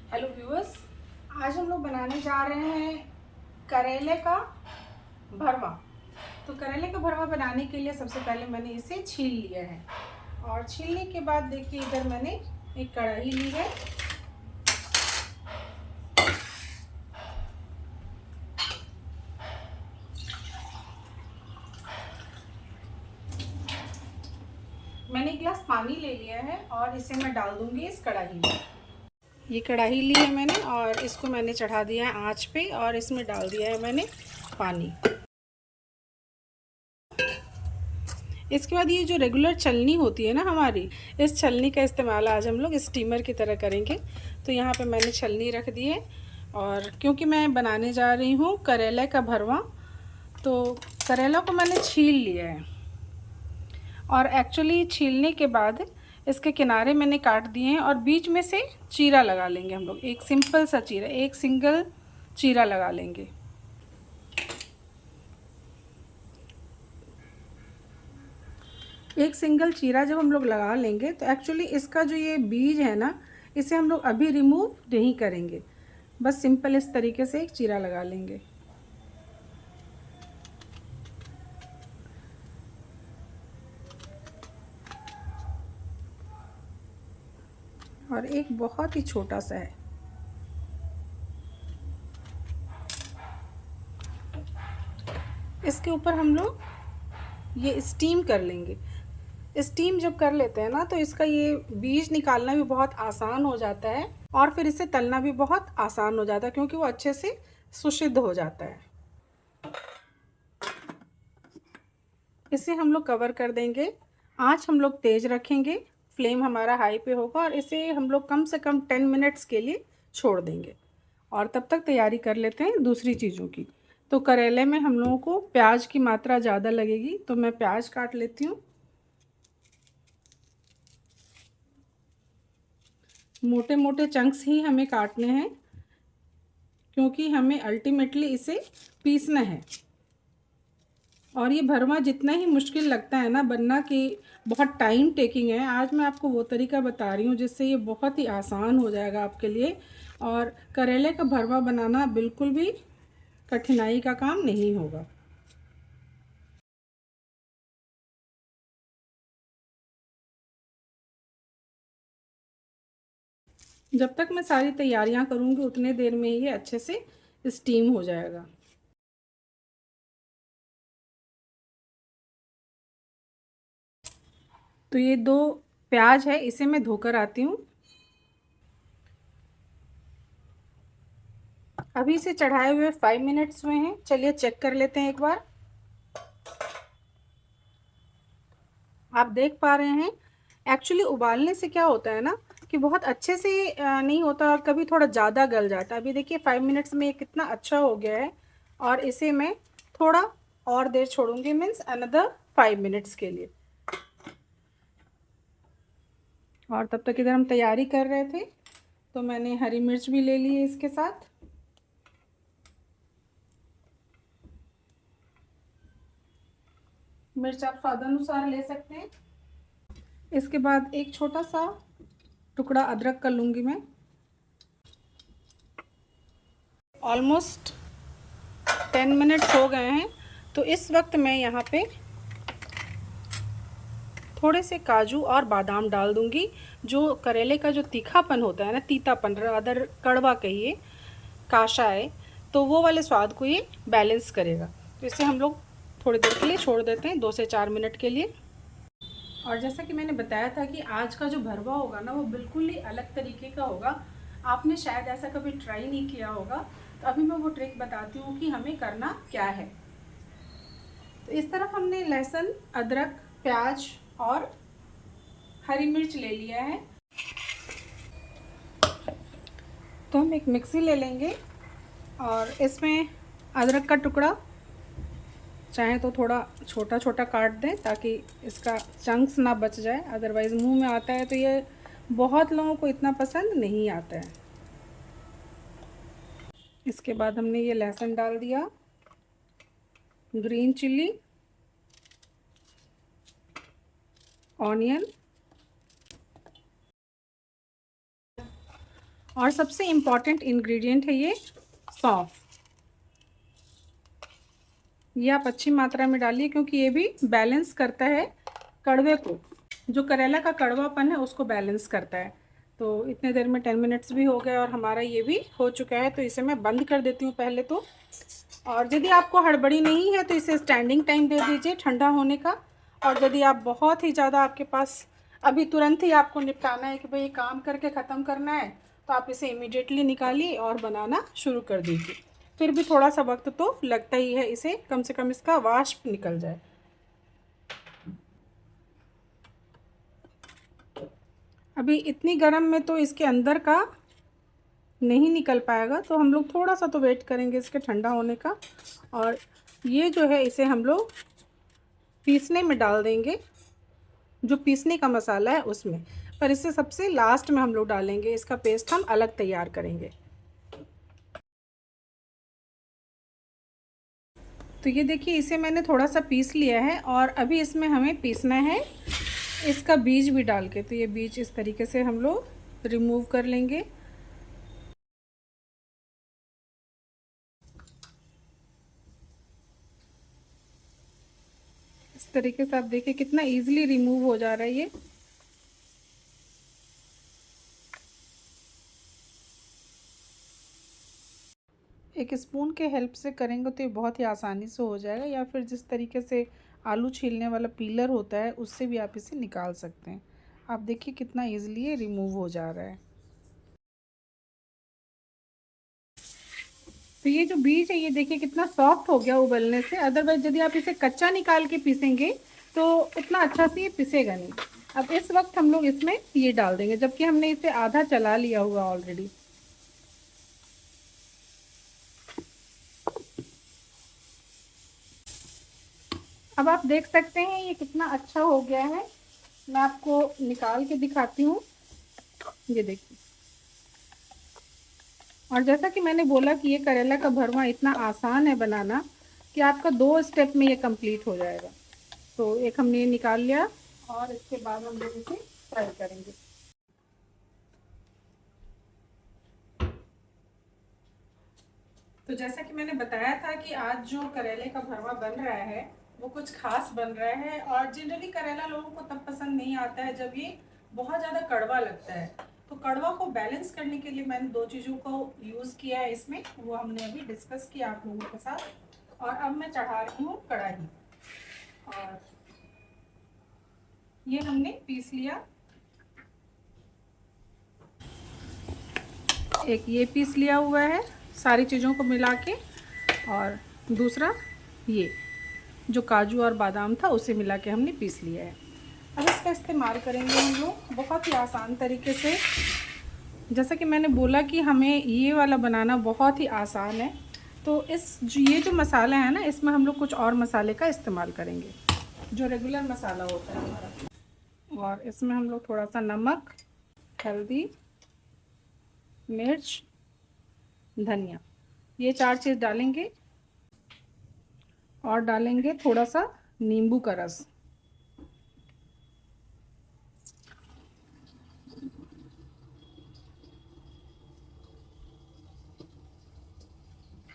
Hello viewers, आज हम लोग बनाने जा रहे हैं करेले का भरवा। तो करेले का भरवा बनाने के लिए सबसे पहले मैंने इसे छील लिया है और छीलने के बाद देखिए इधर मैंने एक कढ़ाई ली है। मैंने एक गिलास पानी ले लिया है और इसे मैं डाल दूंगी इस कढ़ाई में। ये कढ़ाई ली है मैंने और इसको मैंने चढ़ा दिया है आंच पे और इसमें डाल दिया है मैंने पानी। इसके बाद ये जो रेगुलर छलनी होती है ना हमारी, इस छलनी का इस्तेमाल आज हम लोग स्टीमर की तरह करेंगे। तो यहाँ पे मैंने छलनी रख दी है और क्योंकि मैं बनाने जा रही हूँ करेले का भरवा, तो करेला को मैंने छील लिया है और एक्चुअली छीलने के बाद इसके किनारे मैंने काट दिए हैं और बीच में से चीरा लगा लेंगे हम लोग। एक सिंपल सा चीरा, एक सिंगल चीरा लगा लेंगे। एक सिंगल चीरा जब हम लोग लगा लेंगे तो एक्चुअली इसका जो ये बीज है ना, इसे हम लोग अभी रिमूव नहीं करेंगे, बस सिंपल इस तरीके से एक चीरा लगा लेंगे। और एक बहुत ही छोटा सा है। इसके ऊपर हम लोग ये स्टीम कर लेंगे। स्टीम जब कर लेते हैं ना तो इसका ये बीज निकालना भी बहुत आसान हो जाता है और फिर इसे तलना भी बहुत आसान हो जाता है क्योंकि वो अच्छे से सुसिद्ध हो जाता है। इसे हम लोग कवर कर देंगे। आँच हम लोग तेज़ रखेंगे, फ्लेम हमारा हाई पे होगा और इसे हम लोग कम से कम 10 मिनट्स के लिए छोड़ देंगे। और तब तक तैयारी कर लेते हैं दूसरी चीज़ों की। तो करेले में हम लोगों को प्याज की मात्रा ज़्यादा लगेगी, तो मैं प्याज काट लेती हूँ। मोटे मोटे चंक्स ही हमें काटने हैं क्योंकि हमें अल्टीमेटली इसे पीसना है। और ये भरवा जितना ही मुश्किल लगता है ना बनना, कि बहुत टाइम टेकिंग है, आज मैं आपको वो तरीका बता रही हूँ जिससे ये बहुत ही आसान हो जाएगा आपके लिए। और करेले का भरवा बनाना बिल्कुल भी कठिनाई का काम नहीं होगा। जब तक मैं सारी तैयारियां करूँगी उतने देर में ये अच्छे से स्टीम हो जाएगा। तो ये 2 प्याज है, इसे मैं धोकर आती हूँ। अभी से चढ़ाए हुए 5 मिनट्स हुए हैं। चलिए चेक कर लेते हैं एक बार। आप देख पा रहे हैं एक्चुअली उबालने से क्या होता है ना कि बहुत अच्छे से नहीं होता और कभी थोड़ा ज़्यादा गल जाता है। अभी देखिए 5 मिनट्स में ये कितना अच्छा हो गया है और इसे मैं थोड़ा और देर छोड़ूंगी, मीन्स अनदर 5 मिनट्स के लिए। और तब तक इधर हम तैयारी कर रहे थे तो मैंने हरी मिर्च भी ले ली है इसके साथ। मिर्च आप स्वादानुसार ले सकते हैं। इसके बाद एक छोटा सा टुकड़ा अदरक कर लूँगी मैं। ऑलमोस्ट 10 मिनट्स हो गए हैं, तो इस वक्त मैं यहाँ पे थोड़े से काजू और बादाम डाल दूँगी। जो करेले का जो तीखापन होता है ना, तीतापन, अदर कड़वा कहिए, काशा है, तो वो वाले स्वाद को ये बैलेंस करेगा। तो इसे हम लोग थोड़ी देर के लिए छोड़ देते हैं, 2 से 4 मिनट के लिए। और जैसा कि मैंने बताया था कि आज का जो भरवा होगा ना वो बिल्कुल ही अलग तरीके का होगा। आपने शायद ऐसा कभी ट्राई नहीं किया होगा, तो अभी मैं वो ट्रिक बताती हूँ कि हमें करना क्या है। तो इस तरफ हमने लहसुन, अदरक, प्याज और हरी मिर्च ले लिया है। तो हम एक मिक्सी ले लेंगे और इसमें अदरक का टुकड़ा चाहे तो थोड़ा छोटा छोटा काट दें ताकि इसका चंक्स ना बच जाए, अदरवाइज़ मुंह में आता है तो ये बहुत लोगों को इतना पसंद नहीं आता है। इसके बाद हमने ये लहसुन डाल दिया, ग्रीन चिल्ली, ऑनियन और सबसे इम्पॉर्टेंट इंग्रेडिएंट है ये सौंफ। ये आप अच्छी मात्रा में डालिए क्योंकि ये भी बैलेंस करता है कड़वे को, जो करेला का कड़वापन है उसको बैलेंस करता है। तो इतने देर में 10 मिनट्स भी हो गए और हमारा ये भी हो चुका है, तो इसे मैं बंद कर देती हूँ पहले तो। और यदि आपको हड़बड़ी नहीं है तो इसे स्टैंडिंग टाइम दे दीजिए ठंडा होने का। और यदि आप बहुत ही ज़्यादा आपके पास अभी तुरंत ही आपको निपटाना है कि भाई काम करके ख़त्म करना है, तो आप इसे इमीडिएटली निकालिए और बनाना शुरू कर दीजिए। फिर भी थोड़ा सा वक्त तो लगता ही है, इसे कम से कम इसका वाष्प निकल जाए। अभी इतनी गर्म में तो इसके अंदर का नहीं निकल पाएगा, तो हम लोग थोड़ा सा तो वेट करेंगे इसके ठंडा होने का। और ये जो है इसे हम लोग पीसने में डाल देंगे, जो पीसने का मसाला है उसमें। पर इसे सबसे लास्ट में हम लोग डालेंगे, इसका पेस्ट हम अलग तैयार करेंगे। तो ये देखिए इसे मैंने थोड़ा सा पीस लिया है और अभी इसमें हमें पीसना है इसका बीज भी डाल के। तो ये बीज इस तरीके से हम लोग रिमूव कर लेंगे। इस तरीके से आप देखिए कितना इजीली रिमूव हो जा रहा है ये। एक स्पून के हेल्प से करेंगे तो ये बहुत ही आसानी से हो जाएगा, या फिर जिस तरीके से आलू छीलने वाला पीलर होता है उससे भी आप इसे निकाल सकते हैं। आप देखिए कितना इजीली ये रिमूव हो जा रहा है। तो ये जो बीज है ये देखिए कितना सॉफ्ट हो गया उबलने से। अदरवाइज यदि आप इसे कच्चा निकाल के पीसेंगे तो उतना अच्छा से ये पिसेगा नहीं। अब इस वक्त हम लोग इसमें ये डाल देंगे, जबकि हमने इसे आधा चला लिया हुआ ऑलरेडी। अब आप देख सकते हैं ये कितना अच्छा हो गया है। मैं आपको निकाल के दिखाती हूँ, ये देखिए। और जैसा कि मैंने बोला कि ये करेला का भरवा इतना आसान है बनाना कि आपका 2 स्टेप में ये कंप्लीट हो जाएगा। तो एक हमने ये निकाल लिया और इसके बाद हम लोग इसे फ्राई करेंगे। तो जैसा कि मैंने बताया था कि आज जो करेले का भरवा बन रहा है वो कुछ खास बन रहा है। और जनरली करेला लोगों को तब पसंद नहीं आता है जब ये बहुत ज़्यादा कड़वा लगता है। तो कड़वा को बैलेंस करने के लिए मैंने 2 चीज़ों को यूज़ किया है इसमें, वो हमने अभी डिस्कस किया आप लोगों के साथ। और अब मैं चढ़ा रही हूँ कढ़ाई, और ये हमने पीस लिया। एक ये पीस लिया हुआ है सारी चीज़ों को मिला के, और दूसरा ये जो काजू और बादाम था उसे मिला के हमने पीस लिया है। अब इसका इस्तेमाल करेंगे हम लोग बहुत ही आसान तरीके से। जैसा कि मैंने बोला कि हमें ये वाला बनाना बहुत ही आसान है, तो ये जो मसाला है ना, इसमें हम लोग कुछ और मसाले का इस्तेमाल करेंगे जो रेगुलर मसाला होता है हमारा। और इसमें हम लोग थोड़ा सा नमक, हल्दी, मिर्च, धनिया, ये 4 चीज़ डालेंगे। और डालेंगे थोड़ा सा नींबू का रस।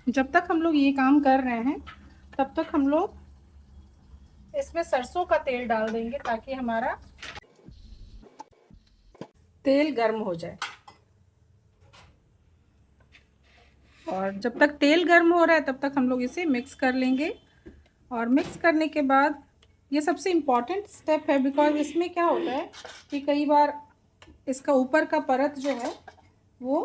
जब तक हम लोग ये काम कर रहे हैं तब तक हम लोग इसमें सरसों का तेल डाल देंगे ताकि हमारा तेल गर्म हो जाए। और जब तक तेल गर्म हो रहा है तब तक हम लोग इसे मिक्स कर लेंगे। और मिक्स करने के बाद ये सबसे इम्पॉर्टेंट स्टेप है, बिकॉज इसमें क्या होता है कि कई बार इसका ऊपर का परत जो है वो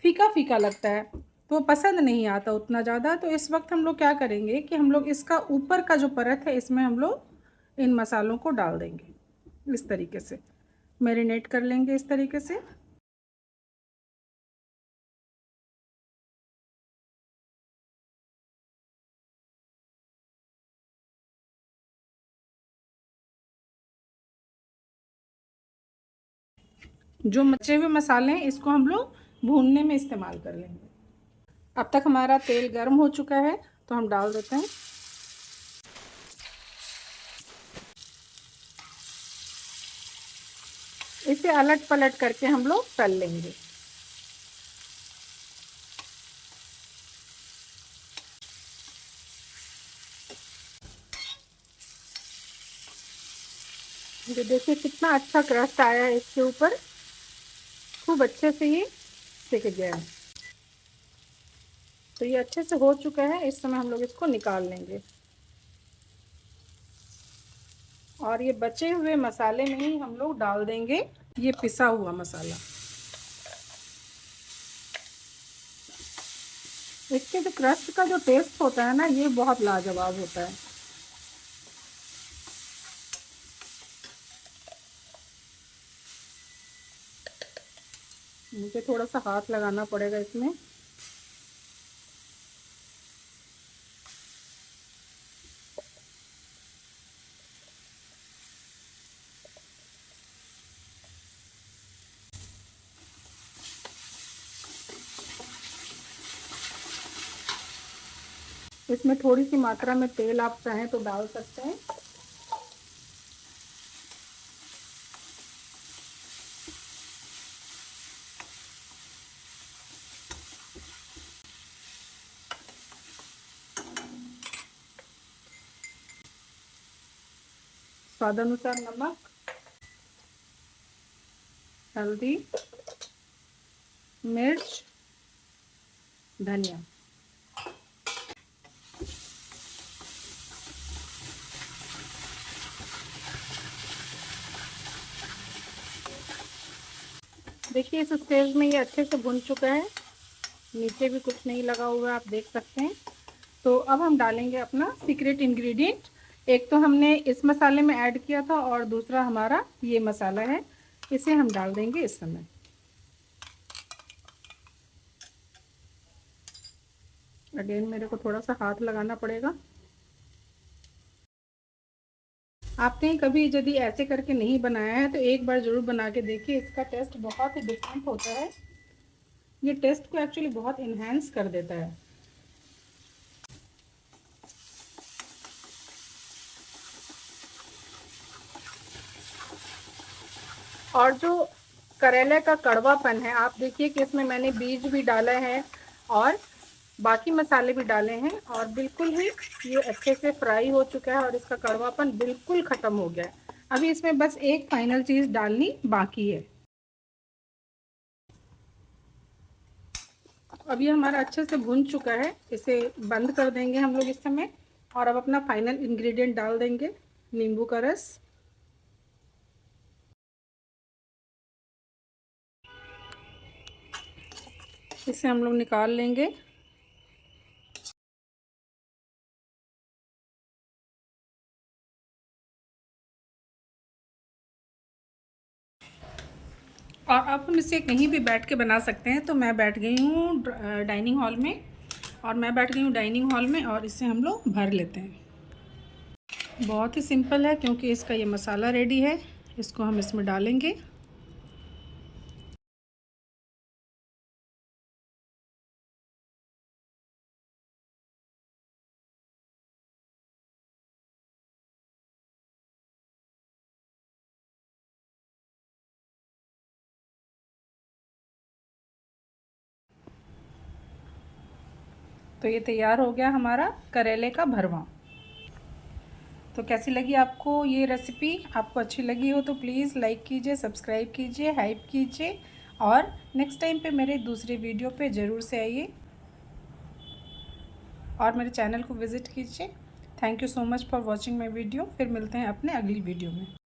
फीका फीका लगता है, तो पसंद नहीं आता उतना ज़्यादा। तो इस वक्त हम लोग क्या करेंगे कि हम लोग इसका ऊपर का जो परत है इसमें हम लोग इन मसालों को डाल देंगे। इस तरीके से मैरिनेट कर लेंगे इस तरीके से। जो मचे हुए मसाले हैं इसको हम लोग भूनने में इस्तेमाल कर लेंगे। अब तक हमारा तेल गर्म हो चुका है तो हम डाल देते हैं। इसे अलट पलट करके हम लोग तल लेंगे। ये देखिए कितना अच्छा क्रस्ट आया है इसके ऊपर, खूब अच्छे से ये सिक गया है। तो ये अच्छे से हो चुका है। इस समय हम लोग इसको निकाल लेंगे और ये बचे हुए मसाले में ही हम लोग डाल देंगे ये पिसा हुआ मसाला। इसके जो क्रस्ट का जो टेस्ट होता है ना, ये बहुत लाजवाब होता है। मुझे थोड़ा सा हाथ लगाना पड़ेगा इसमें। इसमें थोड़ी सी मात्रा में तेल आप चाहें तो डाल सकते हैं। स्वादानुसार नमक, हल्दी, मिर्च, धनिया। देखिए इस स्टेज में ये अच्छे से भुन चुका है, नीचे भी कुछ नहीं लगा हुआ है, आप देख सकते हैं। तो अब हम डालेंगे अपना सीक्रेट इंग्रेडिएंट। एक तो हमने इस मसाले में ऐड किया था और दूसरा हमारा ये मसाला है, इसे हम डाल देंगे इस समय। अगेन मेरे को थोड़ा सा हाथ लगाना पड़ेगा। आपने कभी यदि ऐसे करके नहीं बनाया है तो एक बार ज़रूर बना के देखिए, इसका टेस्ट बहुत ही डिफरेंट होता है। ये टेस्ट को एक्चुअली बहुत इन्हेंस कर देता है। और जो करेले का कड़वापन है, आप देखिए कि इसमें मैंने बीज भी डाला है और बाकी मसाले भी डाले हैं और बिल्कुल ही ये अच्छे से फ्राई हो चुका है और इसका कड़वापन बिल्कुल ख़त्म हो गया है। अभी इसमें बस एक फाइनल चीज़ डालनी बाकी है। अब ये हमारा अच्छे से भुन चुका है, इसे बंद कर देंगे हम लोग इस समय। और अब अपना फाइनल इंग्रेडिएंट डाल देंगे, नींबू का रस। इसे हम लोग निकाल लेंगे। और अब हम इसे कहीं भी बैठ के बना सकते हैं। तो मैं बैठ गई हूँ डाइनिंग हॉल में, और मैं बैठ गई हूँ डाइनिंग हॉल में और इसे हम लोग भर लेते हैं। बहुत ही सिंपल है क्योंकि इसका ये मसाला रेडी है। इसको हम इसमें डालेंगे। तो ये तैयार हो गया हमारा करेले का भरवा। तो कैसी लगी आपको ये रेसिपी? आपको अच्छी लगी हो तो प्लीज़ लाइक कीजिए, सब्सक्राइब कीजिए, हाइप कीजिए और नेक्स्ट टाइम पे मेरे दूसरे वीडियो पे ज़रूर से आइए और मेरे चैनल को विज़िट कीजिए। Thank you so much for watching my video. फिर मिलते हैं अपने अगली वीडियो में।